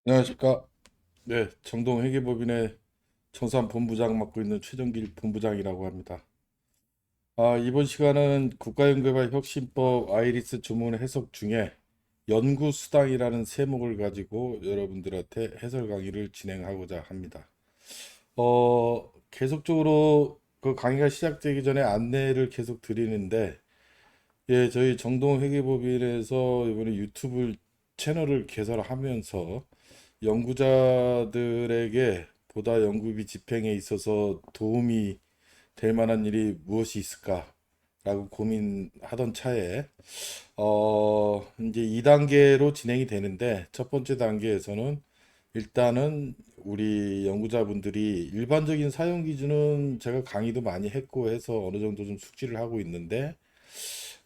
안녕하십니까. 네, 정동회계법인의 청산본부장 맡고 있는 최정길 본부장이라고 합니다. 이번 시간은 국가연금개발혁신법 아이리스 조문 해석 중에 연구수당이라는 세목을 가지고 여러분들한테 해설 강의를 진행하고자 합니다. 계속적으로 그 강의가 시작되기 전에 안내를 계속 드리는데, 예, 저희 정동회계법인에서 이번에 유튜브 채널을 개설하면서 연구자들에게 보다 연구비 집행에 있어서 도움이 될 만한 일이 무엇이 있을까라고 고민하던 차에 이제 2단계로 진행이 되는데, 첫 번째 단계에서는 일단은 우리 연구자분들이 일반적인 사용 기준은 제가 강의도 많이 했고 해서 어느 정도 좀 숙지를 하고 있는데,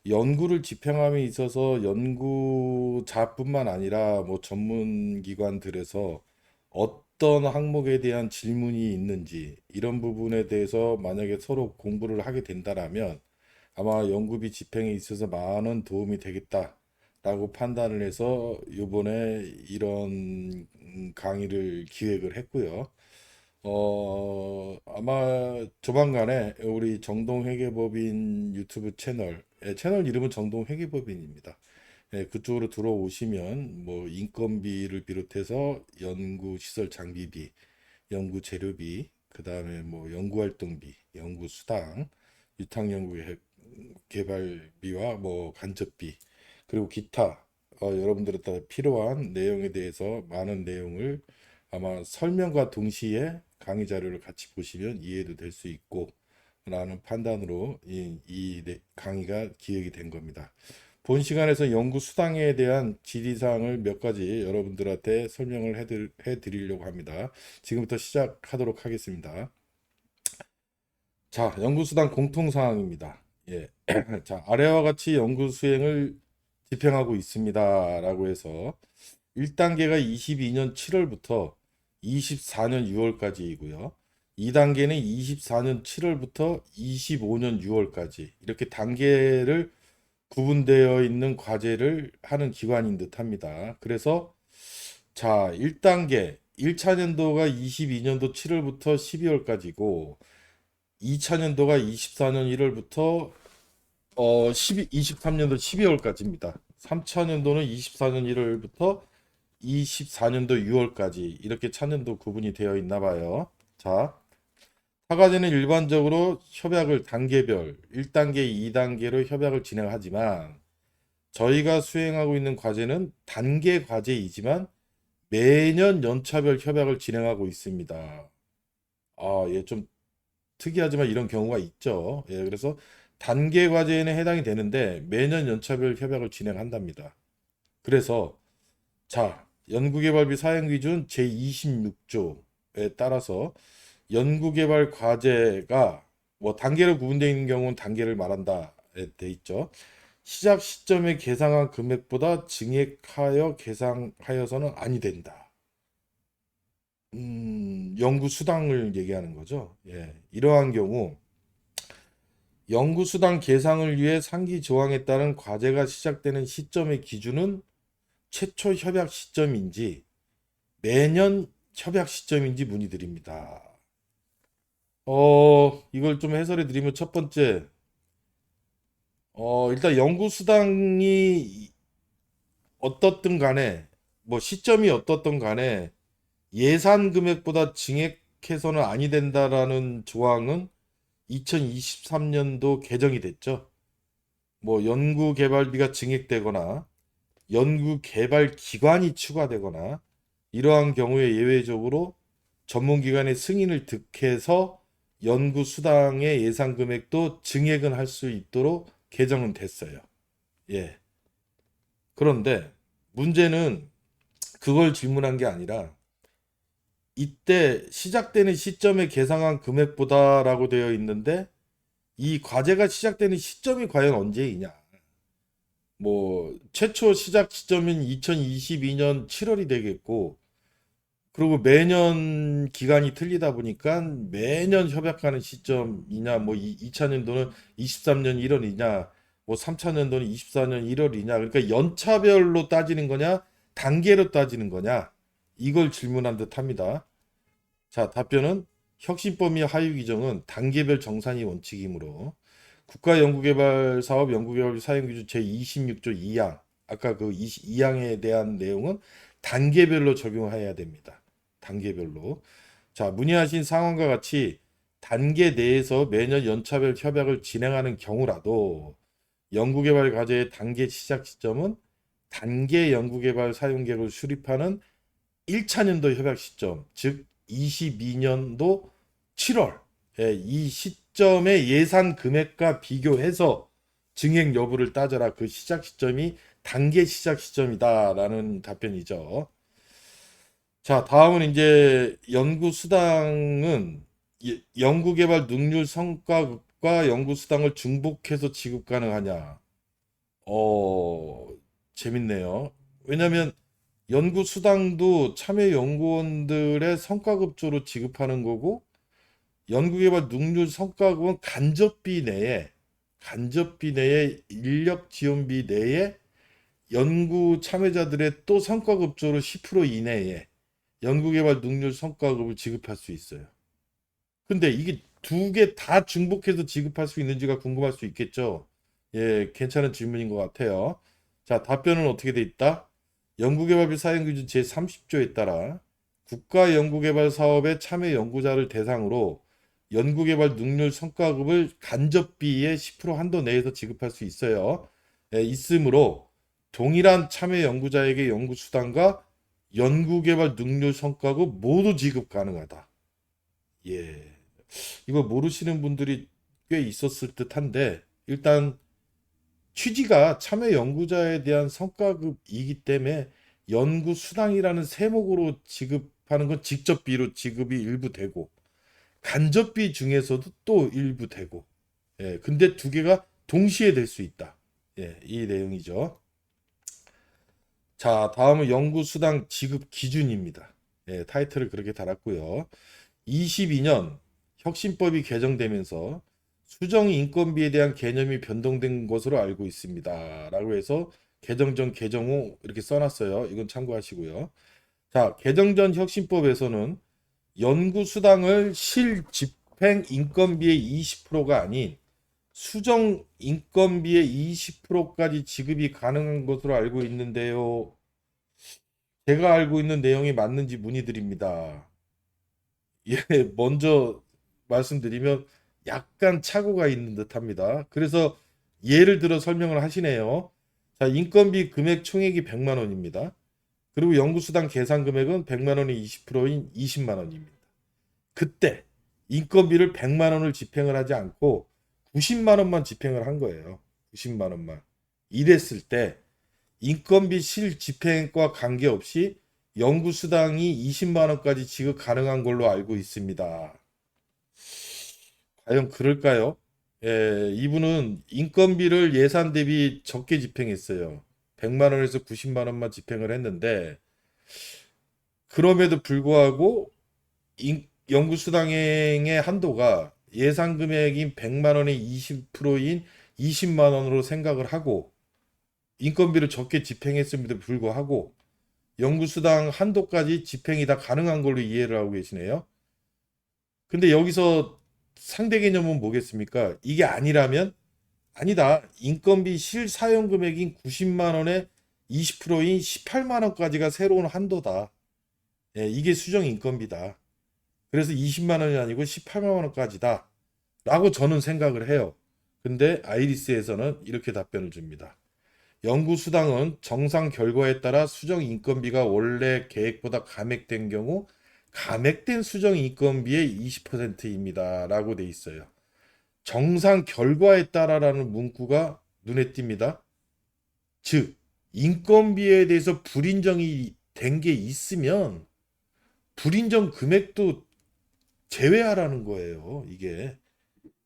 연구를 집행함에 있어서 연구자뿐만 아니라 뭐 전문 기관들에서 어떤 항목에 대한 질문이 있는지 이런 부분에 대해서 만약에 서로 공부를 하게 된다라면 아마 연구비 집행에 있어서 많은 도움이 되겠다라고 판단을 해서 이번에 이런 강의를 기획을 했고요. 아마 조만간에 우리 정동회계법인 유튜브 채널, 채널 이름은 정동회계법인입니다. 그쪽으로 들어오시면 뭐 인건비를 비롯해서 연구시설 장비비, 연구재료비, 그 다음에 뭐 연구활동비, 연구수당, 유탁연구개발비와 뭐 간접비, 그리고 기타 여러분들에 따라 필요한 내용에 대해서 많은 내용을 아마 설명과 동시에 강의 자료를 같이 보시면 이해도 될 수 있고 라는 판단으로 이 강의가 기획이 된 겁니다. 본 시간에서 연구 수당에 대한 질의사항을 몇 가지 여러분들한테 설명을 해드리려고 합니다. 지금부터 시작하도록 하겠습니다. 자, 연구 수당 공통 사항입니다. 예. 자, 아래와 같이 연구 수행을 집행하고 있습니다라고 해서 1단계가 22년 7월부터 24년 6월까지이고요. 2단계는 24년 7월부터 25년 6월까지 이렇게 단계를 구분되어 있는 과제를 하는 기관인 듯 합니다. 그래서 자, 1단계 1차 년도가 22년도 7월부터 12월까지고 2차 년도가 24년 1월부터 23년도 12월까지입니다. 3차 년도는 24년 1월부터 24년도 6월까지 이렇게 차년도 구분이 되어 있나 봐요. 자, 사과제는 일반적으로 협약을 단계별 1단계, 2단계로 협약을 진행하지만 저희가 수행하고 있는 과제는 단계 과제이지만 매년 연차별 협약을 진행하고 있습니다. 예, 좀 특이하지만 이런 경우가 있죠. 예, 그래서 단계 과제에는 해당이 되는데 매년 연차별 협약을 진행한답니다. 그래서 자, 연구개발비 사용기준 제26조에 따라서 연구개발 과제가 뭐 단계로 구분되어 있는 경우는 단계를 말한다 돼 있죠. 시작 시점에 계상한 금액보다 증액하여 계상하여서는 아니 된다. 연구 수당을 얘기하는 거죠. 예, 이러한 경우 연구 수당 계상을 위해 상기 조항에 따른 과제가 시작되는 시점의 기준은 최초 협약 시점인지 매년 협약 시점인지 문의드립니다. 이걸 좀 해설해 드리면 첫 번째, 일단 연구 수당이 어떻든 간에 뭐 시점이 어떻든 간에 예산 금액보다 증액해서는 아니 된다라는 조항은 2023년도 개정이 됐죠. 뭐 연구 개발비가 증액되거나 연구 개발 기관이 추가되거나 이러한 경우에 예외적으로 전문기관의 승인을 득해서 연구 수당의 예산 금액도 증액은 할 수 있도록 개정은 됐어요. 예. 그런데 문제는 그걸 질문한 게 아니라 이때 시작되는 시점에 계상한 금액보다라고 되어 있는데 이 과제가 시작되는 시점이 과연 언제이냐? 뭐 최초 시작 시점인 2022년 7월이 되겠고 그리고 매년 기간이 틀리다 보니까 매년 협약하는 시점이냐 뭐 2차 년도는 23년 1월이냐 뭐 3차 년도는 24년 1월이냐 그러니까 연차별로 따지는 거냐 단계로 따지는 거냐 이걸 질문한 듯 합니다. 자, 답변은 혁신법 및 하위 규정은 단계별 정산이 원칙이므로 국가연구개발사업 연구개발 사용기준 제26조 2항 아까 그 2항에 대한 내용은 단계별로 적용해야 됩니다. 단계별로. 자, 문의하신 상황과 같이 단계 내에서 매년 연차별 협약을 진행하는 경우라도 연구개발 과제의 단계 시작 시점은 단계 연구개발 사용계획을 수립하는 1차 년도 협약 시점, 즉 22년도 7월 이 시점의 예산 금액과 비교해서 증액 여부를 따져라. 그 시작 시점이 단계 시작 시점이다라는 답변이죠. 자, 다음은 이제 연구수당은 연구개발 능률 성과급과 연구수당을 중복해서 지급 가능하냐? 어, 재밌네요. 왜냐하면 연구수당도 참여 연구원들의 성과급조로 지급하는 거고 연구개발 능률 성과급은 간접비 내에 인력 지원비 내에 연구 참여자들의 또 성과급조로 10% 이내에 연구개발 능률 성과급을 지급할 수 있어요. 근데 이게 두 개 다 중복해서 지급할 수 있는지가 궁금할 수 있겠죠. 예, 괜찮은 질문인 것 같아요. 자, 답변은 어떻게 돼 있다? 연구개발비 사용기준 제30조에 따라 국가연구개발 사업에 참여 연구자를 대상으로 연구개발 능률 성과급을 간접비의 10% 한도 내에서 지급할 수 있어요. 예, 있으므로 동일한 참여 연구자에게 연구수당과 연구개발 능률 성과급 모두 지급 가능하다. 예, 이거 모르시는 분들이 꽤 있었을 듯한데 일단 취지가 참여 연구자에 대한 성과급이기 때문에 연구수당이라는 세목으로 지급하는 건 직접비로 지급이 일부 되고 간접비 중에서도 또 일부 되고 예, 근데 두 개가 동시에 될 수 있다. 예, 이 내용이죠. 자, 다음은 연구수당 지급 기준입니다. 예, 타이틀을 그렇게 달았고요. 22년 혁신법이 개정되면서 수정 인건비에 대한 개념이 변동된 것으로 알고 있습니다. 라고 해서 개정 전 개정 후 이렇게 써놨어요. 이건 참고하시고요. 자, 개정 전 혁신법에서는 연구수당을 실집행 인건비의 20%가 아닌 수정 인건비의 20%까지 지급이 가능한 것으로 알고 있는데요. 제가 알고 있는 내용이 맞는지 문의드립니다. 예, 먼저 말씀드리면 약간 착오가 있는 듯합니다. 그래서 예를 들어 설명을 하시네요. 자, 인건비 금액 총액이 100만 원입니다. 그리고 연구수당 계산 금액은 100만 원의 20%인 20만 원입니다. 그때 인건비를 100만 원을 집행을 하지 않고 90만 원만 집행을 한 거예요. 90만 원만. 이랬을 때 인건비 실집행과 관계없이 연구수당이 20만 원까지 지급 가능한 걸로 알고 있습니다. 과연 그럴까요? 예, 이분은 인건비를 예산 대비 적게 집행했어요. 100만 원에서 90만 원만 집행을 했는데 그럼에도 불구하고 연구수당의 한도가 예산 금액인 100만 원의 20%인 20만 원으로 생각을 하고 인건비를 적게 집행했음에도 불구하고 연구수당 한도까지 집행이 다 가능한 걸로 이해를 하고 계시네요. 근데 여기서 상대 개념은 뭐겠습니까? 이게 아니라면 아니다. 인건비 실사용 금액인 90만 원에 20%인 18만 원까지가 새로운 한도다. 예, 이게 수정 인건비다. 그래서 20만 원이 아니고 18만 원까지다. 라고 저는 생각을 해요. 근데 아이리스에서는 이렇게 답변을 줍니다. 연구수당은 정상 결과에 따라 수정 인건비가 원래 계획보다 감액된 경우 감액된 수정 인건비의 20%입니다. 라고 돼 있어요. 정상 결과에 따라라는 문구가 눈에 띕니다. 즉, 인건비에 대해서 불인정이 된 게 있으면 불인정 금액도 제외하라는 거예요. 이게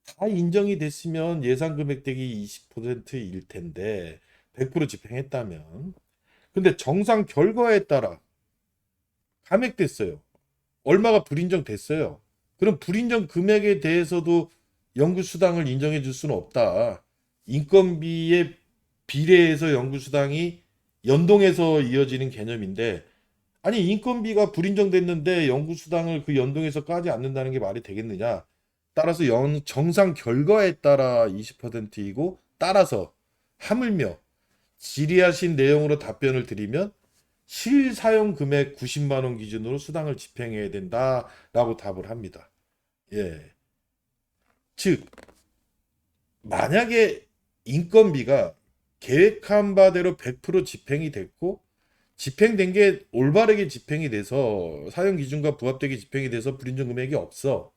다 인정이 됐으면 예산 금액 대기 20%일 텐데 100% 집행했다면 근데 정상 결과에 따라 감액됐어요. 얼마가 불인정 됐어요. 그럼 불인정 금액에 대해서도 연구수당을 인정해 줄 수는 없다. 인건비에 비례해서 연구수당이 연동해서 이어지는 개념인데 아니 인건비가 불인정됐는데 연구수당을 그 연동해서 까지 않는다는 게 말이 되겠느냐? 따라서 정상 결과에 따라 20%이고 따라서 하물며 질의하신 내용으로 답변을 드리면 실사용 금액 90만 원 기준으로 수당을 집행해야 된다라고 답을 합니다. 예. 즉 만약에 인건비가 계획한 바대로 100% 집행이 됐고 집행된 게 올바르게 집행이 돼서 사용 기준과 부합되게 집행이 돼서 불인정 금액이 없어.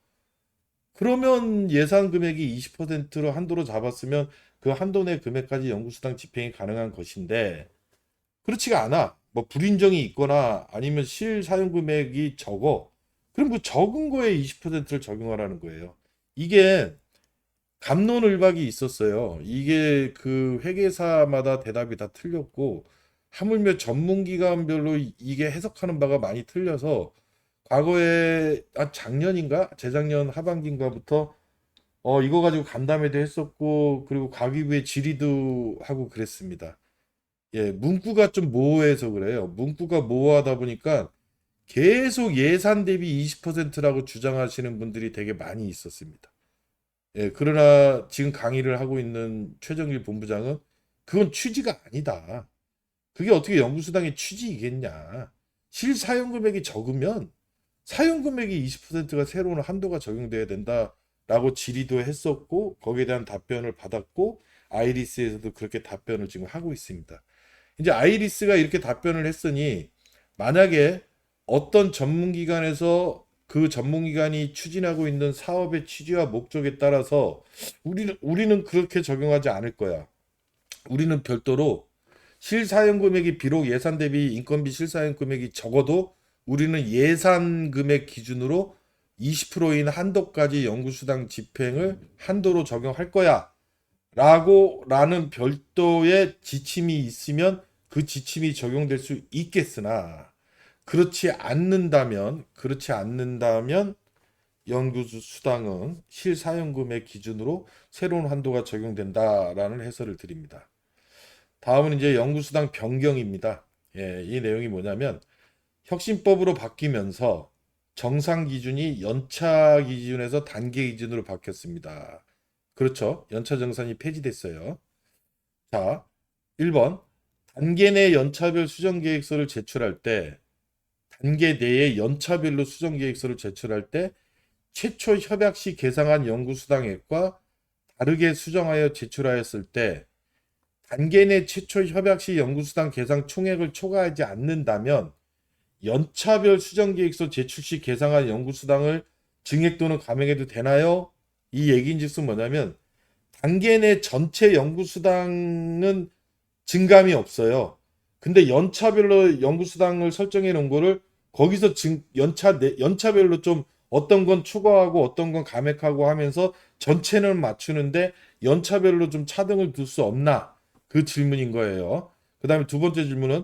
그러면 예산 금액이 20%로 한도로 잡았으면 그 한도 내 금액까지 연구수당 집행이 가능한 것인데 그렇지가 않아. 뭐 불인정이 있거나 아니면 실사용 금액이 적어. 그럼 그 적은 거에 20%를 적용하라는 거예요. 이게 갑론을박이 있었어요. 이게 그 회계사마다 대답이 다 틀렸고 하물며 전문기관별로 이게 해석하는 바가 많이 틀려서 과거에 작년인가 재작년 하반기인가부터 이거 가지고 간담회도 했었고 그리고 가기부에 질의도 하고 그랬습니다. 예, 문구가 좀 모호해서 그래요. 문구가 모호하다 보니까 계속 예산 대비 20%라고 주장하시는 분들이 되게 많이 있었습니다. 예, 그러나 지금 강의를 하고 있는 최정일 본부장은 그건 취지가 아니다. 그게 어떻게 연구수당의 취지이겠냐. 실사용 금액이 적으면 사용 금액이 20%가 새로운 한도가 적용돼야 된다라고 질의도 했었고 거기에 대한 답변을 받았고 아이리스에서도 그렇게 답변을 지금 하고 있습니다. 이제 아이리스가 이렇게 답변을 했으니 만약에 어떤 전문기관에서 그 전문기관이 추진하고 있는 사업의 취지와 목적에 따라서 우리는 그렇게 적용하지 않을 거야. 우리는 별도로 실사용 금액이 비록 예산 대비 인건비 실사용 금액이 적어도 우리는 예산 금액 기준으로 20%인 한도까지 연구수당 집행을 한도로 적용할 거야. 라는 별도의 지침이 있으면 그 지침이 적용될 수 있겠으나 그렇지 않는다면 연구수당은 실사용금액 기준으로 새로운 한도가 적용된다라는 해설을 드립니다. 다음은 이제 연구수당 변경입니다. 예, 이 내용이 뭐냐면 혁신법으로 바뀌면서 정상 기준이 연차 기준에서 단계 기준으로 바뀌었습니다. 그렇죠. 연차 정산이 폐지됐어요. 자, 1번. 단계 내 연차별 수정계획서를 제출할 때 단계 내에 연차별로 수정계획서를 제출할 때 최초 협약 시 계상한 연구수당액과 다르게 수정하여 제출하였을 때 단계 내 최초 협약 시 연구수당 계상 총액을 초과하지 않는다면 연차별 수정계획서 제출 시 계상한 연구수당을 증액 또는 감액해도 되나요? 이 얘기인즉슨 뭐냐면 단계 내 전체 연구수당은 증감이 없어요. 근데 연차별로 연구수당을 설정해 놓은 거를 거기서 연차별로 좀 어떤 건 추가하고 어떤 건 감액하고 하면서 전체는 맞추는데 연차별로 좀 차등을 둘 수 없나? 그 질문인 거예요. 그 다음에 두 번째 질문은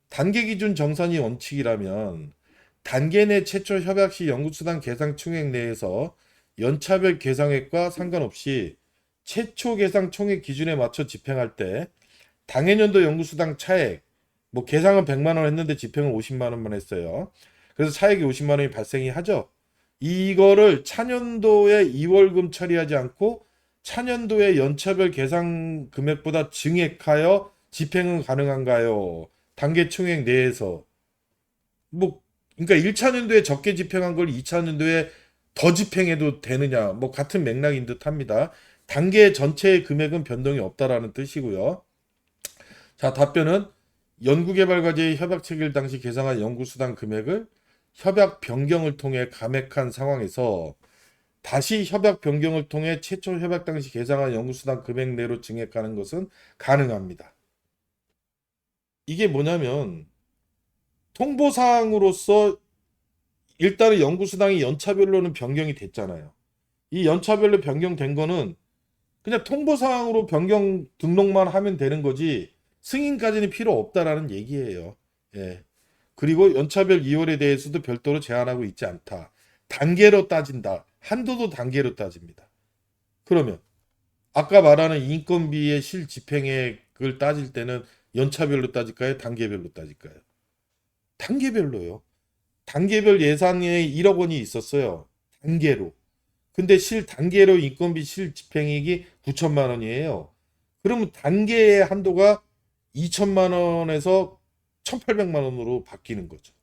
단계 기준 정산이 원칙이라면 단계 내 최초 협약 시 연구수당 계상 총액 내에서 연차별 계상액과 상관없이 최초 계상 총액 기준에 맞춰 집행할 때 당해년도 연구수당 차액 뭐 계상은 100만 원 했는데 집행은 50만 원만 했어요. 그래서 차액이 50만 원이 발생이 하죠. 이거를 차년도에 2월금 처리하지 않고 차년도의 연차별 계상 금액보다 증액하여 집행은 가능한가요? 단계 총액 내에서 뭐 그러니까 1차년도에 적게 집행한 걸 2차년도에 더 집행해도 되느냐? 뭐 같은 맥락인 듯 합니다. 단계 전체의 금액은 변동이 없다라는 뜻이고요. 자, 답변은 연구개발과제의 협약 체결 당시 계상한 연구수당 금액을 협약 변경을 통해 감액한 상황에서 다시 협약 변경을 통해 최초 협약 당시 계상한 연구수당 금액 내로 증액하는 것은 가능합니다. 이게 뭐냐면 통보사항으로서 일단은 연구수당이 연차별로는 변경이 됐잖아요. 이 연차별로 변경된 거는 그냥 통보사항으로 변경 등록만 하면 되는 거지 승인까지는 필요 없다라는 얘기예요. 예. 그리고 연차별 이월에 대해서도 별도로 제한하고 있지 않다. 단계로 따진다. 한도도 단계로 따집니다. 그러면 아까 말하는 인건비의 실집행액을 따질 때는 연차별로 따질까요? 단계별로 따질까요? 단계별로요. 단계별 예산에 1억 원이 있었어요. 단계로. 근데 단계로 인건비 실집행액이 9천만 원이에요. 그러면 단계의 한도가 2천만 원에서 1,800만 원으로 바뀌는 거죠.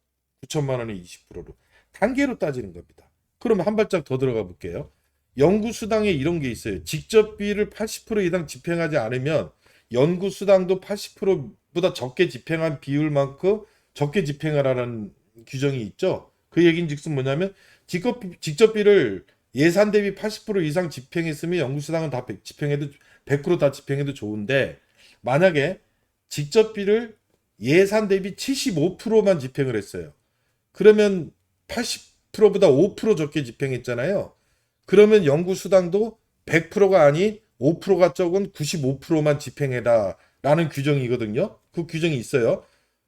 9천만 원의 20%로. 단계로 따지는 겁니다. 그러면 한 발짝 더 들어가 볼게요. 연구수당에 이런 게 있어요. 직접비를 80% 이상 집행하지 않으면 연구수당도 80%보다 적게 집행한 비율만큼 적게 집행하라는 규정이 있죠. 그 얘기는 즉슨 뭐냐면 직접비를 예산 대비 80% 이상 집행했으면 연구수당은 다 집행해도 100%다 집행해도 좋은데 만약에 직접비를 예산 대비 75%만 집행을 했어요. 그러면 80%보다 5% 적게 집행했잖아요. 그러면 연구수당도 100%가 아닌 5%가 적은 95%만 집행해라 라는 규정이거든요. 그 규정이 있어요.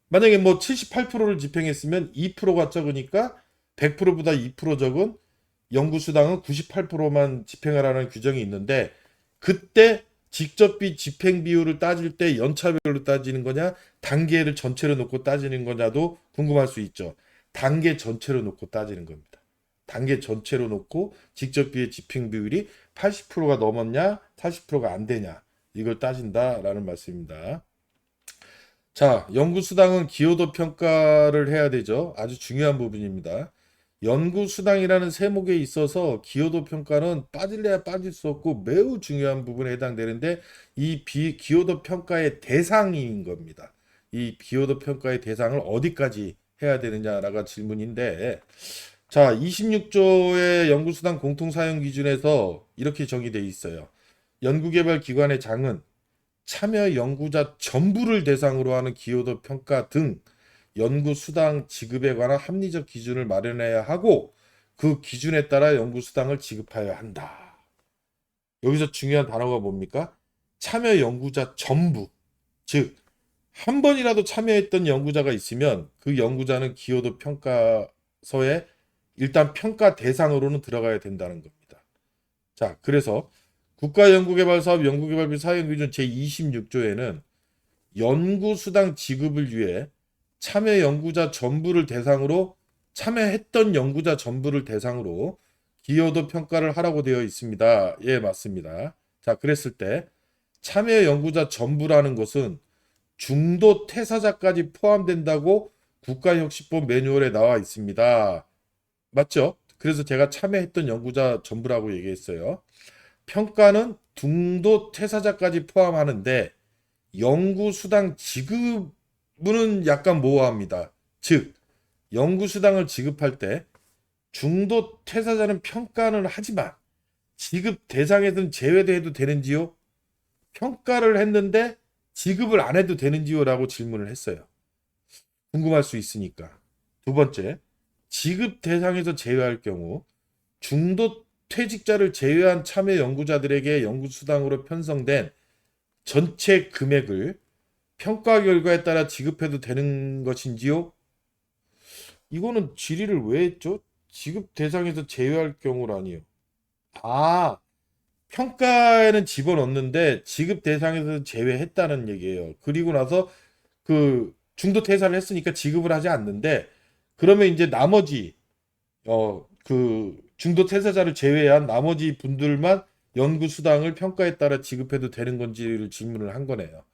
만약에 뭐 78%를 집행했으면 2%가 적으니까 100%보다 2% 적은 연구수당은 98%만 집행하라는 규정이 있는데 그때 직접비 집행 비율을 따질 때 연차별로 따지는 거냐 단계를 전체로 놓고 따지는 거냐도 궁금할 수 있죠. 단계 전체로 놓고 따지는 겁니다. 단계 전체로 놓고 직접비의 집행 비율이 80%가 넘었냐 40%가 안 되냐 이걸 따진다라는 말씀입니다. 자, 연구수당은 기여도 평가를 해야 되죠. 아주 중요한 부분입니다. 연구수당이라는 세목에 있어서 기여도 평가는 빠질래야 빠질 수 없고 매우 중요한 부분에 해당되는데 이 기여도 평가의 대상인 겁니다. 이 기여도 평가의 대상을 어디까지 해야 되느냐라가 질문인데 자, 26조의 연구수당 공통사용 기준에서 이렇게 정의되어 있어요. 연구개발기관의 장은 참여 연구자 전부를 대상으로 하는 기여도 평가 등 연구수당 지급에 관한 합리적 기준을 마련해야 하고 그 기준에 따라 연구수당을 지급하여야 한다. 여기서 중요한 단어가 뭡니까? 참여 연구자 전부. 즉, 한 번이라도 참여했던 연구자가 있으면 그 연구자는 기여도 평가서에 일단 평가 대상으로는 들어가야 된다는 겁니다. 자, 그래서 국가연구개발사업 연구개발비 사용기준 제26조에는 연구수당 지급을 위해 참여 연구자 전부를 대상으로 참여했던 연구자 전부를 대상으로 기여도 평가를 하라고 되어 있습니다. 예, 맞습니다. 자, 그랬을 때 참여 연구자 전부라는 것은 중도 퇴사자까지 포함된다고 국가혁신법 매뉴얼에 나와 있습니다. 맞죠? 그래서 제가 참여했던 연구자 전부라고 얘기했어요. 평가는 중도 퇴사자까지 포함하는데 연구수당 지급은 약간 모호합니다. 즉, 연구수당을 지급할 때 중도 퇴사자는 평가는 하지만 지급 대상에서는 제외돼도 되는지요? 평가를 했는데 지급을 안 해도 되는지요? 라고 질문을 했어요. 궁금할 수 있으니까. 두 번째, 지급 대상에서 제외할 경우 중도 퇴직자를 제외한 참여 연구자들에게 연구수당으로 편성된 전체 금액을 평가 결과에 따라 지급해도 되는 것인지요? 이거는 질의를 왜 했죠? 지급 대상에서 제외할 경우라니요. 아, 평가에는 집어넣는데 지급 대상에서 제외했다는 얘기예요. 그리고 나서 그 중도 퇴사를 했으니까 지급을 하지 않는데 그러면 이제 나머지 그 중도 퇴사자를 제외한 나머지 분들만 연구 수당을 평가에 따라 지급해도 되는 건지를 질문을 한 거네요.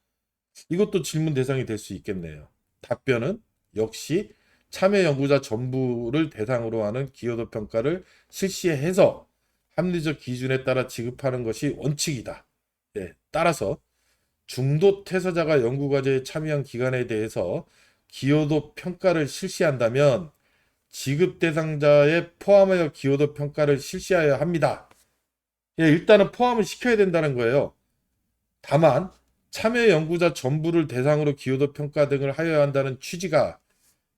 이것도 질문 대상이 될 수 있겠네요. 답변은 역시 참여 연구자 전부를 대상으로 하는 기여도 평가를 실시해서 합리적 기준에 따라 지급하는 것이 원칙이다. 예, 따라서 중도 퇴사자가 연구과제에 참여한 기간에 대해서 기여도 평가를 실시한다면 지급 대상자에 포함하여 기여도 평가를 실시하여야 합니다. 예, 일단은 포함을 시켜야 된다는 거예요. 다만 참여 연구자 전부를 대상으로 기여도 평가 등을 하여야 한다는 취지가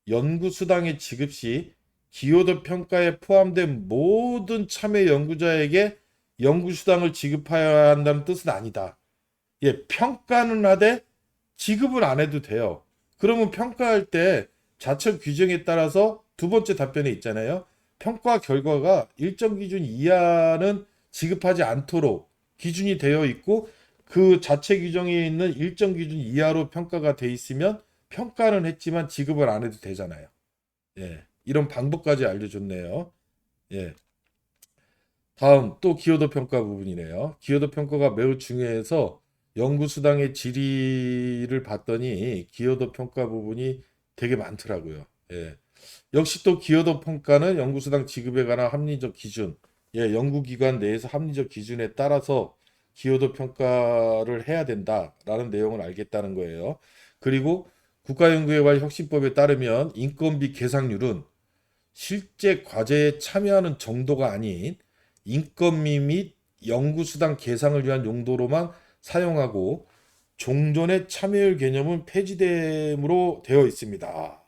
연구수당의 지급 시 기여도 평가에 포함된 모든 참여 연구자에게 연구수당을 지급하여야 한다는 뜻은 아니다. 예, 평가는 하되 지급을 안 해도 돼요. 그러면 평가할 때 자체 규정에 따라서 두 번째 답변에 있잖아요. 평가 결과가 일정 기준 이하는 지급하지 않도록 기준이 되어 있고 그 자체 규정에 있는 일정 기준 이하로 평가가 돼 있으면 평가는 했지만 지급을 안 해도 되잖아요. 예, 이런 방법까지 알려줬네요. 예, 다음 또 기여도 평가 부분이네요. 기여도 평가가 매우 중요해서 연구수당의 질의를 봤더니 기여도 평가 부분이 되게 많더라고요. 예. 역시 또 기여도 평가는 연구수당 지급에 관한 합리적 기준, 예, 연구기관 내에서 합리적 기준에 따라서 기여도 평가를 해야 된다라는 내용을 알겠다는 거예요. 그리고 국가연구개발 혁신법에 따르면 인건비 계상률은 실제 과제에 참여하는 정도가 아닌 인건비 및 연구수당 계상을 위한 용도로만 사용하고 종전의 참여율 개념은 폐지됨으로 되어 있습니다.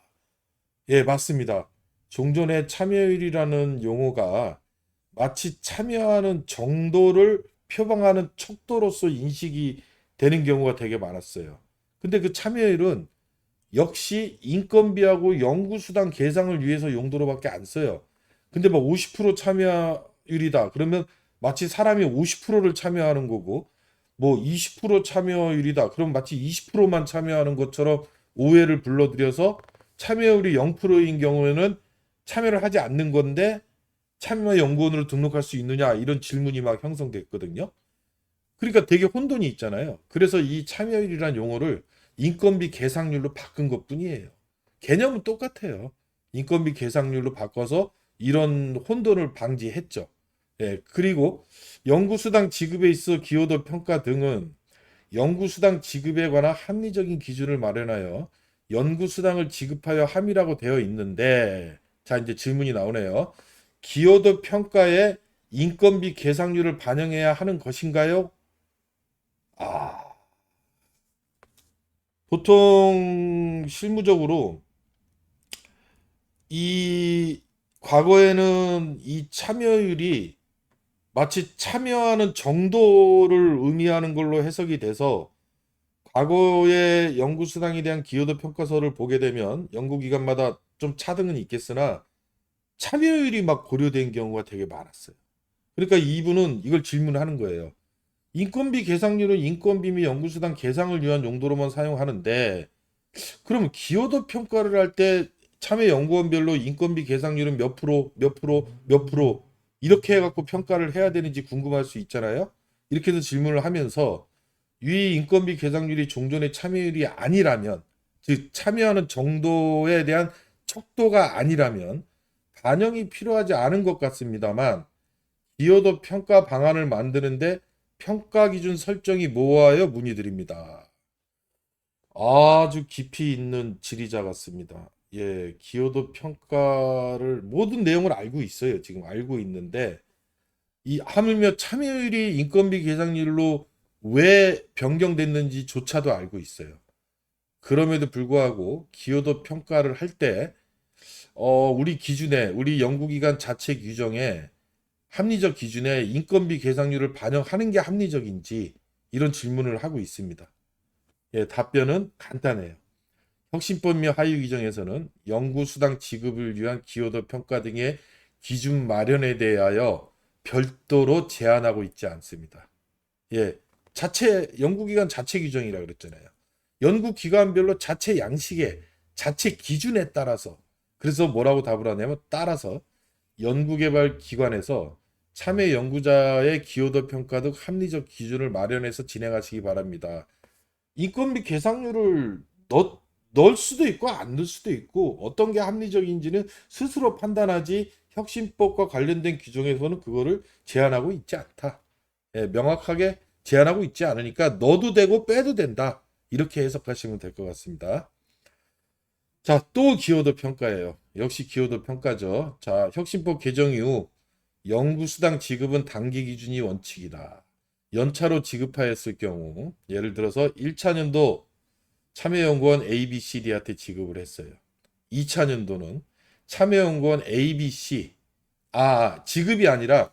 예, 맞습니다. 종전의 참여율이라는 용어가 마치 참여하는 정도를 표방하는 척도로서 인식이 되는 경우가 되게 많았어요. 근데 그 참여율은 역시 인건비하고 연구수당 계상을 위해서 용도로밖에 안 써요. 근데 막 50% 참여율이다. 그러면 마치 사람이 50%를 참여하는 거고, 뭐 20% 참여율이다. 그럼 마치 20%만 참여하는 것처럼 오해를 불러들여서 참여율이 0%인 경우에는 참여를 하지 않는 건데 참여 연구원으로 등록할 수 있느냐 이런 질문이 막 형성됐거든요. 그러니까 되게 혼돈이 있잖아요. 그래서 이 참여율이란 용어를 인건비 계상률로 바꾼 것뿐이에요. 개념은 똑같아요. 인건비 계상률로 바꿔서 이런 혼돈을 방지했죠. 예, 그리고 연구수당 지급에 있어 기여도 평가 등은 연구수당 지급에 관한 합리적인 기준을 마련하여 연구수당을 지급하여 함이라고 되어 있는데, 자, 이제 질문이 나오네요. 기여도 평가에 인건비 계상률을 반영해야 하는 것인가요? 아, 보통 실무적으로 이 과거에는 이 참여율이 마치 참여하는 정도를 의미하는 걸로 해석이 돼서 과거의 연구수당에 대한 기여도 평가서를 보게 되면 연구기관마다 좀 차등은 있겠으나 참여율이 막 고려된 경우가 되게 많았어요. 그러니까 이분은 이걸 질문하는 거예요. 인건비 계상률은 인건비 및 연구수당 계상을 위한 용도로만 사용하는데 그럼 기여도 평가를 할 때 참여 연구원별로 인건비 계상률은 몇 프로, 몇 프로, 몇 프로 이렇게 해갖고 평가를 해야 되는지 궁금할 수 있잖아요. 이렇게 해서 질문을 하면서 위 인건비 계상률이 종전의 참여율이 아니라면, 즉 참여하는 정도에 대한 척도가 아니라면 반영이 필요하지 않은 것 같습니다만 기여도 평가 방안을 만드는데 평가 기준 설정이 모호하여 문의드립니다. 아주 깊이 있는 질의자 같습니다. 예, 기여도 평가를 모든 내용을 알고 있어요. 지금 알고 있는데 이 하물며 참여율이 인건비 계상률로 왜 변경됐는지조차도 알고 있어요. 그럼에도 불구하고 기여도 평가를 할 때 우리 기준에 우리 연구기관 자체 규정에 합리적 기준에 인건비 계상률을 반영하는 게 합리적인지 이런 질문을 하고 있습니다. 예, 답변은 간단해요. 혁신법 하위 규정에서는 연구수당 지급을 위한 기여도 평가 등의 기준 마련에 대하여 별도로 제한하고 있지 않습니다. 예, 자체 연구기관 자체 규정이라 그랬잖아요. 연구기관별로 자체 양식에 자체 기준에 따라서 그래서 뭐라고 답을 하냐면 따라서 연구개발기관에서 참여 연구자의 기여도 평가 등 합리적 기준을 마련해서 진행하시기 바랍니다. 인건비 계상률을 넣을 수도 있고 안 넣을 수도 있고 어떤 게 합리적인지는 스스로 판단하지 혁신법과 관련된 규정에서는 그거를 제한하고 있지 않다. 예, 명확하게 제한하고 있지 않으니까 넣어도 되고 빼도 된다. 이렇게 해석하시면 될 것 같습니다. 자, 또 기여도 평가예요. 역시 기여도 평가죠. 자, 혁신법 개정 이후 연구수당 지급은 단기 기준이 원칙이다. 연차로 지급하였을 경우 예를 들어서 1차년도 참여연구원 A, B, C, D한테 지급을 했어요. 2차년도는 참여연구원 A, B, C 지급이 아니라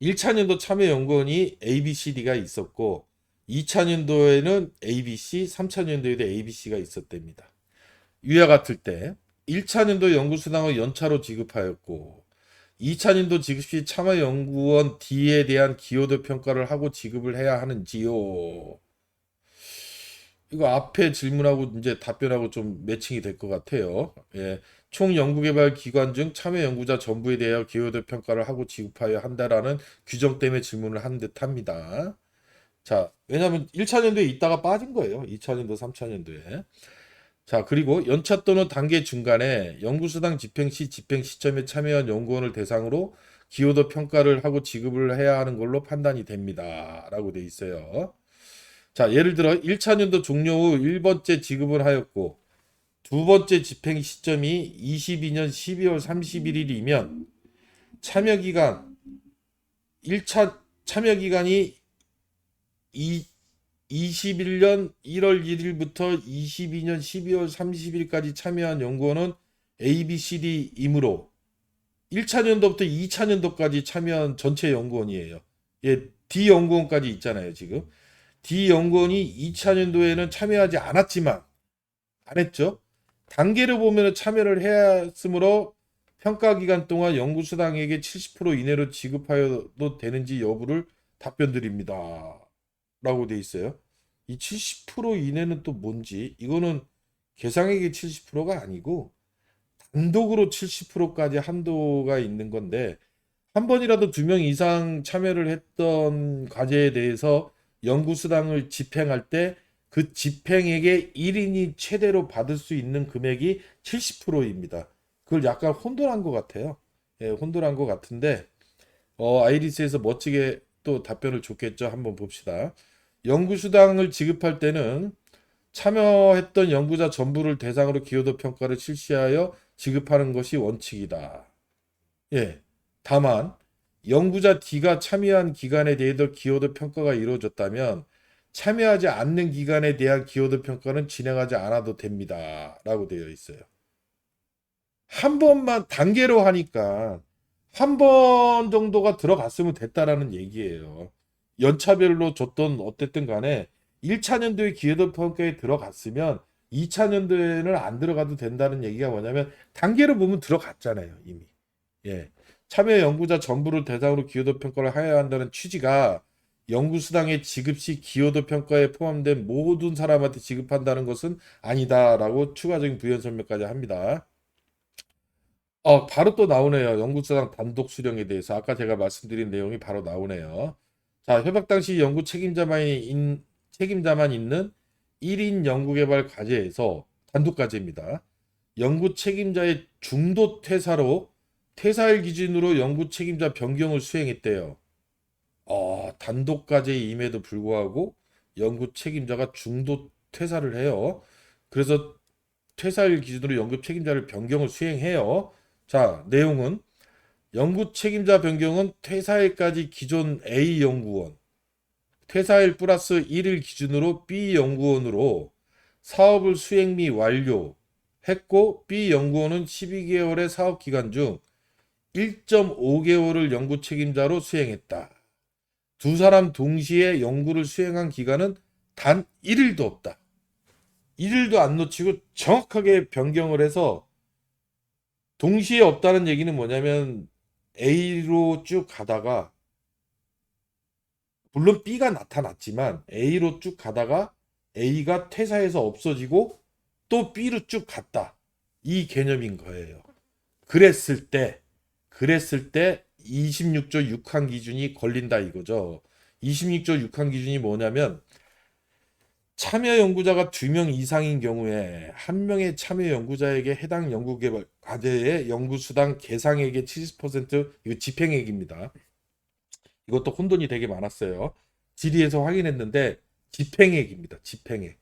1차년도 참여연구원이 A, B, C, D가 있었고 2차년도에는 A, B, C, 3차년도에도 A, B, C가 있었답니다. 위와 같을 때 1차년도 연구수당을 연차로 지급하였고 2차년도 지급 시 참여연구원 D에 대한 기여도 평가를 하고 지급을 해야 하는지요? 이거 앞에 질문하고 이제 답변하고 좀 매칭이 될 것 같아요. 예. 총 연구개발 기관 중 참여 연구자 전부에 대하여 기여도 평가를 하고 지급하여야 한다라는 규정 때문에 질문을 한 듯합니다. 자, 왜냐하면 1차 년도에 있다가 빠진 거예요. 2차 년도, 3차 년도에. 자, 그리고 연차 또는 단계 중간에 연구수당 집행 시 집행 시점에 참여한 연구원을 대상으로 기여도 평가를 하고 지급을 해야 하는 걸로 판단이 됩니다. 라고 돼 있어요. 자, 예를 들어 1차 년도 종료 후 1번째 지급을 하였고 두 번째 집행 시점이 22년 12월 31일이면 참여 기간 1차 참여 기간이 21년 1월 1일부터 22년 12월 30일까지 참여한 연구원은 A, B, C, D이므로 1차 년도부터 2차 년도까지 참여한 전체 연구원이에요. 예, D 연구원까지 있잖아요, 지금. D 연구원이 2차 년도에는 참여하지 않았지만 안 했죠. 단계를 보면 참여를 해야 했으므로 평가 기간 동안 연구수당액의 70% 이내로 지급하여도 되는지 여부를 답변 드립니다. 라고 돼 있어요. 이 70% 이내는 또 뭔지 이거는 계상액의 70%가 아니고 단독으로 70%까지 한도가 있는 건데 한 번이라도 2명 이상 참여를 했던 과제에 대해서 연구수당을 집행할 때 그 집행액의 1인이 최대로 받을 수 있는 금액이 70%입니다. 그걸 약간 혼돈한 것 같아요. 예, 혼돈한 것 같은데 아이리스에서 멋지게 또 답변을 줬겠죠. 한번 봅시다. 연구수당을 지급할 때는 참여했던 연구자 전부를 대상으로 기여도 평가를 실시하여 지급하는 것이 원칙이다. 예. 다만 연구자 D가 참여한 기간에 대해서 기여도 평가가 이루어졌다면 참여하지 않는 기간에 대한 기여도 평가는 진행하지 않아도 됩니다. 라고 되어 있어요. 한 번만 단계로 하니까 한 번 정도가 들어갔으면 됐다라는 얘기예요. 연차별로 줬던 어쨌든 간에 1차 년도에 기여도 평가에 들어갔으면 2차 년도에는 안 들어가도 된다는 얘기가 뭐냐면 단계로 보면 들어갔잖아요, 이미. 예. 참여 연구자 전부를 대상으로 기여도 평가를 해야 한다는 취지가 연구수당의 지급 시 기여도 평가에 포함된 모든 사람한테 지급한다는 것은 아니다라고 추가적인 부연 설명까지 합니다. 바로 또 나오네요. 연구수당 단독 수령에 대해서 아까 제가 말씀드린 내용이 바로 나오네요. 자, 협약 당시 연구 책임자만 있는 1인 연구개발 과제에서 단독 과제입니다. 연구 책임자의 중도 퇴사로 퇴사일 기준으로 연구 책임자 변경을 수행했대요. 단독 과제임에도 불구하고 연구 책임자가 중도 퇴사를 해요. 그래서 퇴사일 기준으로 연구 책임자를 변경을 수행해요. 자, 내용은 연구 책임자 변경은 퇴사일까지 기존 A 연구원, 퇴사일 플러스 1일 기준으로 B 연구원으로 사업을 수행 및 완료했고 B 연구원은 12개월의 사업 기간 중 1.5개월을 연구 책임자로 수행했다. 두 사람 동시에 연구를 수행한 기간은 단 1일도 없다. 1일도 안 놓치고 정확하게 변경을 해서 동시에 없다는 얘기는 뭐냐면 A로 쭉 가다가 물론 B가 나타났지만 A로 쭉 가다가 A가 퇴사해서 없어지고 또 B로 쭉 갔다. 이 개념인 거예요. 그랬을 때 26조 6항 기준이 걸린다 이거죠. 26조 6항 기준이 뭐냐면 참여 연구자가 2명 이상인 경우에 한 명의 참여 연구자에게 해당 연구개발 과제의 연구수당 계상액의 70% 이거 집행액입니다. 이것도 혼돈이 되게 많았어요. 질의에서 확인했는데 집행액입니다. 집행액.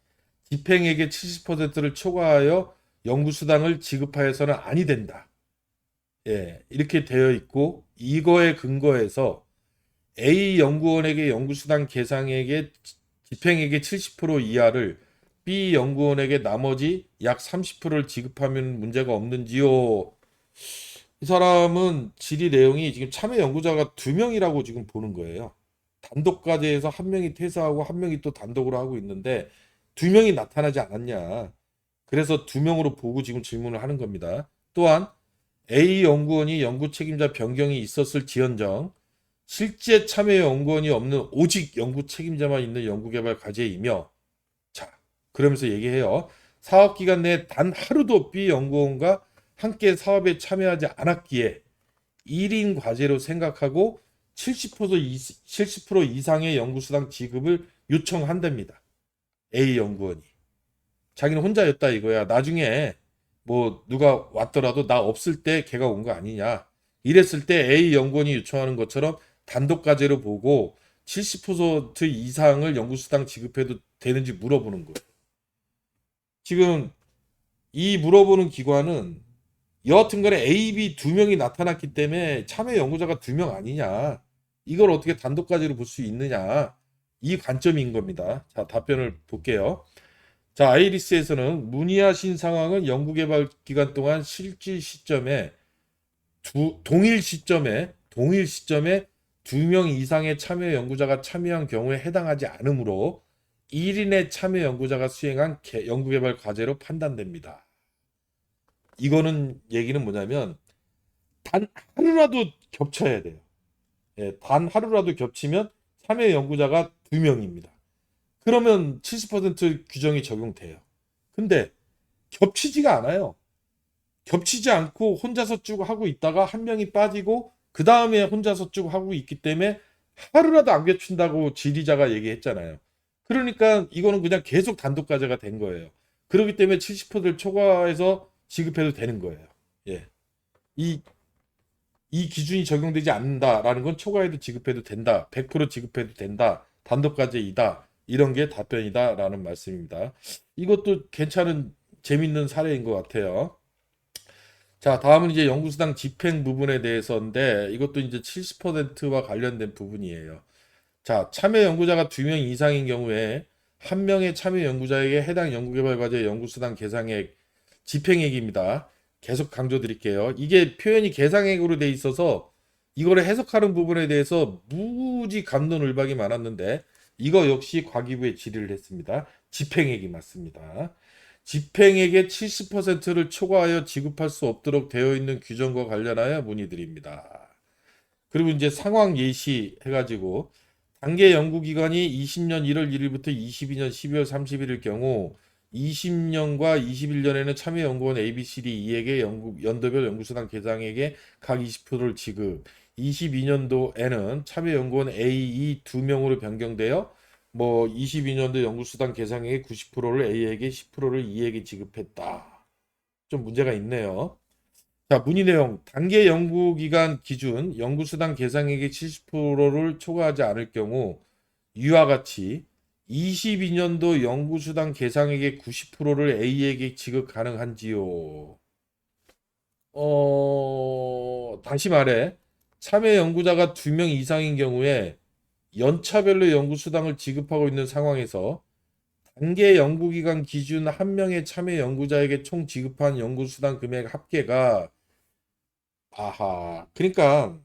집행액의 70%를 초과하여 연구수당을 지급하여서는 아니 된다. 예, 이렇게 되어 있고 이거에 근거해서 A 연구원에게 연구수당 계상액의 집행액의 70% 이하를 B 연구원에게 나머지 약 30%를 지급하면 문제가 없는지요? 이 사람은 질의 내용이 지금 참여 연구자가 2명이라고 지금 보는 거예요. 단독 과제에서 한 명이 퇴사하고 한 명이 또 단독으로 하고 있는데 2명이 나타나지 않았냐. 그래서 2명으로 보고 지금 질문을 하는 겁니다. 또한 A 연구원이 연구 책임자 변경이 있었을 지연정 실제 참여 연구원이 없는 오직 연구 책임자만 있는 연구개발 과제이며 자, 그러면서 얘기해요. 사업 기간 내에 단 하루도 B 연구원과 함께 사업에 참여하지 않았기에 1인 과제로 생각하고 70% 이상의 연구수당 지급을 요청한답니다. A 연구원이. 자기는 혼자였다 이거야. 나중에 뭐 누가 왔더라도 나 없을 때 걔가 온 거 아니냐. 이랬을 때 A 연구원이 요청하는 것처럼 단독 과제로 보고 70% 이상을 연구수당 지급해도 되는지 물어보는 거예요. 지금 이 물어보는 기관은 여하튼 간에 A, B 두 명이 나타났기 때문에 참여 연구자가 두 명 아니냐. 이걸 어떻게 단독 과제로 볼 수 있느냐. 이 관점인 겁니다. 자, 답변을 볼게요. 자, 아이리스에서는 문의하신 상황은 연구개발 기간 동안 실질 시점에 동일 시점에 두 명 이상의 참여 연구자가 참여한 경우에 해당하지 않으므로 1인의 참여 연구자가 수행한 연구개발 과제로 판단됩니다. 이거는 얘기는 뭐냐면 단 하루라도 겹쳐야 돼요. 예, 단 하루라도 겹치면 참여 연구자가 두 명입니다. 그러면 70% 규정이 적용돼요. 근데 겹치지가 않아요. 겹치지 않고 혼자서 쭉 하고 있다가 한 명이 빠지고 그 다음에 혼자서 쭉 하고 있기 때문에 하루라도 안 겹친다고 지리자가 얘기했잖아요. 그러니까 이거는 그냥 계속 단독 과제가 된 거예요. 그렇기 때문에 70%를 초과해서 지급해도 되는 거예요. 예. 이, 이 기준이 적용되지 않는다라는 건 초과해도 지급해도 된다. 100% 지급해도 된다. 단독 과제이다. 이런 게 답변이다라는 말씀입니다. 이것도 괜찮은 재밌는 사례인 것 같아요. 자, 다음은 이제 연구수당 집행 부분에 대해서인데 이것도 이제 70%와 관련된 부분이에요. 자, 참여 연구자가 2명 이상인 경우에 한 명의 참여 연구자에게 해당 연구개발 과제 연구수당 계상액 집행액입니다. 계속 강조드릴게요. 이게 표현이 계상액으로 돼 있어서 이거를 해석하는 부분에 대해서 무지 갑론을박이 많았는데 이거 역시 과기부에 질의를 했습니다. 집행액이 맞습니다. 집행액의 70%를 초과하여 지급할 수 없도록 되어 있는 규정과 관련하여 문의드립니다. 그리고 이제 상황 예시 해가지고 단계 연구기간이 20년 1월 1일부터 22년 12월 31일 경우 20년과 21년에는 참여연구원 ABCD E에게 연도별 연구수당 계상액의 각 20%를 지급, 22년도에는 참여연구원 A, E 2명으로 변경되어 뭐 22년도 연구수당 계상액의 90%를 A에게 10%를 E에게 지급했다. 좀 문제가 있네요. 자, 문의 내용. 단계 연구기간 기준 연구수당 계상액의 70%를 초과하지 않을 경우 이와 같이 22년도 연구수당 계상액의 90%를 A에게 지급 가능한지요? 다시 말해 참여 연구자가 2명 이상인 경우에 연차별로 연구수당을 지급하고 있는 상황에서 단계 연구기간 기준 한 명의 참여 연구자에게 총 지급한 연구수당 금액 합계가 그러니까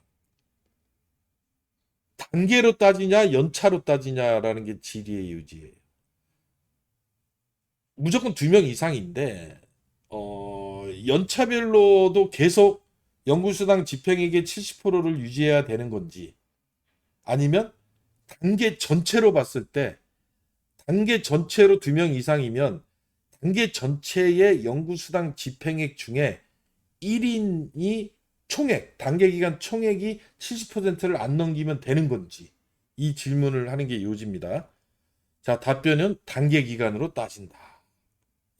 단계로 따지냐 연차로 따지냐라는 게 질의의 요지예요. 무조건 2명 이상인데 연차별로도 계속 연구수당 집행액의 70%를 유지해야 되는 건지 아니면 단계 전체로 봤을 때 단계 전체로 2명 이상이면 단계 전체의 연구수당 집행액 중에 1인이 총액, 단계 기간 총액이 70%를 안 넘기면 되는 건지 이 질문을 하는 게 요지입니다. 자, 답변은 단계 기간으로 따진다.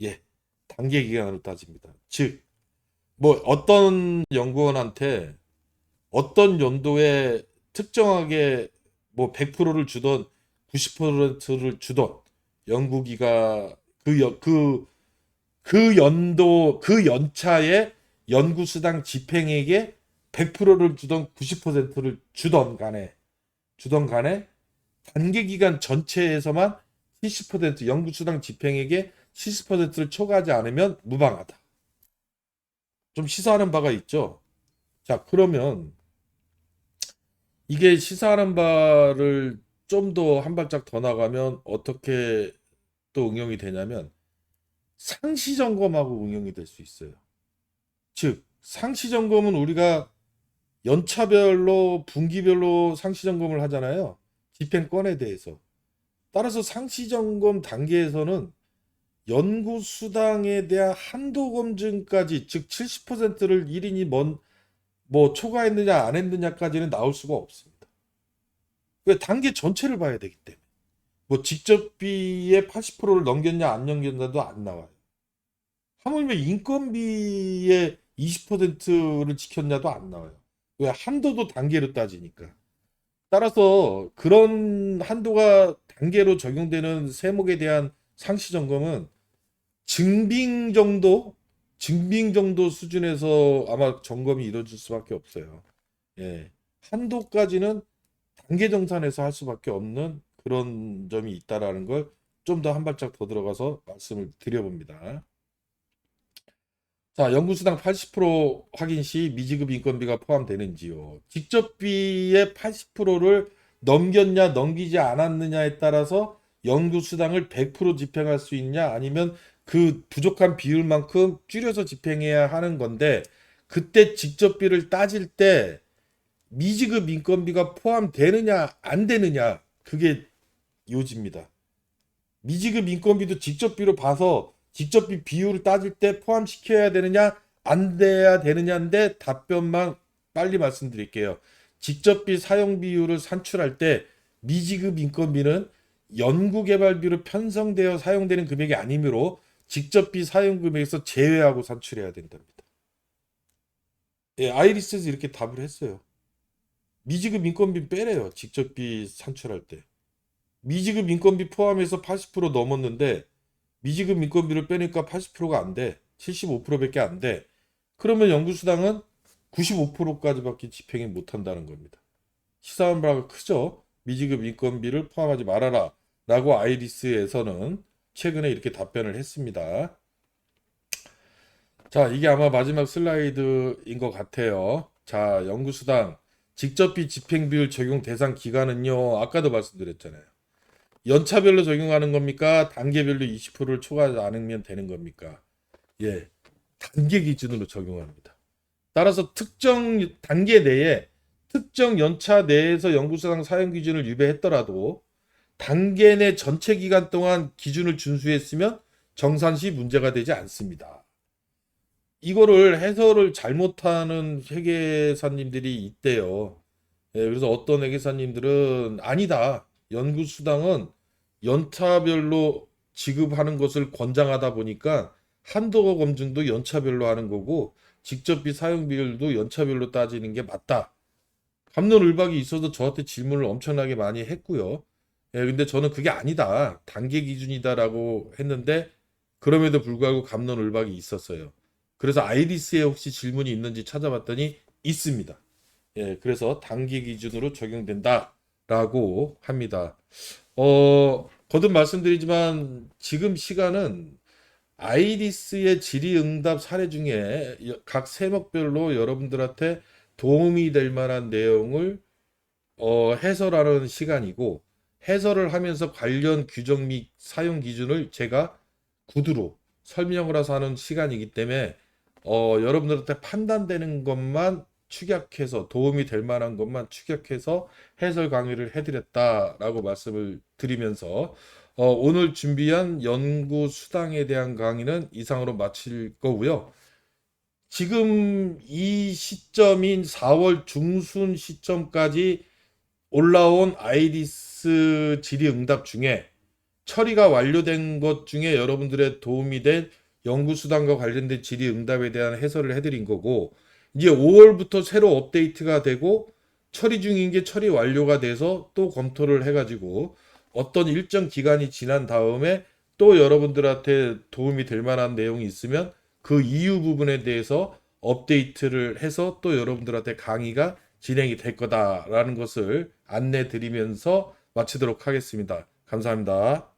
예, 단계 기간으로 따집니다. 즉, 뭐 어떤 연구원한테 어떤 연도에 특정하게 뭐 100%를 주던 90%를 주던 연구기가 그 연도 그 연차에 연구수당 집행액의 100%를 주던 90%를 주던 간에 단계 기간 전체에서만 70% 연구수당 집행액의 70%를 초과하지 않으면 무방하다. 좀 시사하는 바가 있죠. 자, 그러면 이게 시사하는 바를 좀 더 한 발짝 더 나가면 어떻게 또 응용이 되냐면 상시 점검하고 응용이 될 수 있어요. 즉, 상시 점검은 우리가 연차별로 분기별로 상시 점검을 하잖아요. 집행권에 대해서. 따라서 상시 점검 단계에서는 연구수당에 대한 한도 검증까지, 즉 70%를 1인이 뭐 초과했느냐 안 했느냐까지는 나올 수가 없습니다. 왜? 단계 전체를 봐야 되기 때문에. 뭐 직접비의 80%를 넘겼냐 안 넘겼냐도 안 나와요. 하물며 인건비의 20%를 지켰냐도 안 나와요. 왜? 한도도 단계로 따지니까. 따라서 그런 한도가 단계로 적용되는 세목에 대한 상시 점검은 증빙 정도 수준에서 아마 점검이 이루어질 수밖에 없어요. 예. 한도까지는 단계 정산에서 할 수밖에 없는 그런 점이 있다라는 걸 좀 더 한 발짝 더 들어가서 말씀을 드려봅니다. 자, 연구수당 80% 확인 시 미지급 인건비가 포함되는지요. 직접비의 80%를 넘겼냐 넘기지 않았느냐에 따라서 연구수당을 100% 집행할 수 있냐 아니면 그 부족한 비율만큼 줄여서 집행해야 하는 건데, 그때 직접비를 따질 때 미지급 인건비가 포함되느냐 안 되느냐, 그게 요지입니다. 미지급 인건비도 직접비로 봐서 직접비 비율을 따질 때 포함시켜야 되느냐 안 돼야 되느냐인데, 답변만 빨리 말씀드릴게요. 직접비 사용 비율을 산출할 때 미지급 인건비는 연구개발비로 편성되어 사용되는 금액이 아니므로 직접비 사용 금액에서 제외하고 산출해야 된답니다. 예, 아이리스에서 이렇게 답을 했어요. 미지급 인건비 빼래요. 직접비 산출할 때. 미지급 인건비 포함해서 80% 넘었는데 미지급 인건비를 빼니까 80%가 안 돼. 75%밖에 안 돼. 그러면 연구수당은 95%까지밖에 집행이 못한다는 겁니다. 시사한 바가 크죠. 미지급 인건비를 포함하지 말아라 라고 아이리스에서는 최근에 이렇게 답변을 했습니다. 자, 이게 아마 마지막 슬라이드인 것 같아요. 자, 연구수당 직접비 집행비율 적용 대상 기간은요, 아까도 말씀드렸잖아요. 연차별로 적용하는 겁니까? 단계별로 20%를 초과하지 않으면 되는 겁니까? 예, 단계 기준으로 적용합니다. 따라서 특정 단계 내에 특정 연차 내에서 연구수당 사용 기준을 위배했더라도 단계 내 전체 기간 동안 기준을 준수했으면 정산시 문제가 되지 않습니다. 이거를 해설을 잘못하는 회계사님들이 있대요. 예, 그래서 어떤 회계사님들은 아니다. 연구수당은 연차별로 지급하는 것을 권장하다 보니까 한도 검증도 연차별로 하는 거고 직접비 사용 비율도 연차별로 따지는 게 맞다. 갑론을박이 있어서 저한테 질문을 엄청나게 많이 했고요. 예, 근데 저는 그게 아니다. 단계 기준이다라고 했는데 그럼에도 불구하고 갑론을박이 있었어요. 그래서 아이리스에 혹시 질문이 있는지 찾아봤더니 있습니다. 예, 그래서 단계 기준으로 적용된다라고 합니다. 거듭 말씀드리지만 지금 시간은 아이리스의 질의응답 사례 중에 각 세목별로 여러분들한테 도움이 될 만한 내용을 해설하는 시간이고, 해설을 하면서 관련 규정 및 사용 기준을 제가 구두로 설명을 해서 하는 시간이기 때문에 여러분들한테 판단되는 것만 축약해서 도움이 될 만한 것만 축약해서 해설 강의를 해드렸다라고 말씀을 드리면서 오늘 준비한 연구 수당에 대한 강의는 이상으로 마칠 거고요. 지금 이 시점인 4월 중순 시점까지 올라온 아이리스 질의응답 중에 처리가 완료된 것 중에 여러분들의 도움이 된 연구수당과 관련된 질의응답에 대한 해설을 해드린 거고, 이제 5월부터 새로 업데이트가 되고 처리 중인 게 처리 완료가 돼서 또 검토를 해가지고 어떤 일정 기간이 지난 다음에 또 여러분들한테 도움이 될 만한 내용이 있으면 그 이유 부분에 대해서 업데이트를 해서 또 여러분들한테 강의가 진행이 될 거다라는 것을 안내 드리면서 마치도록 하겠습니다. 감사합니다.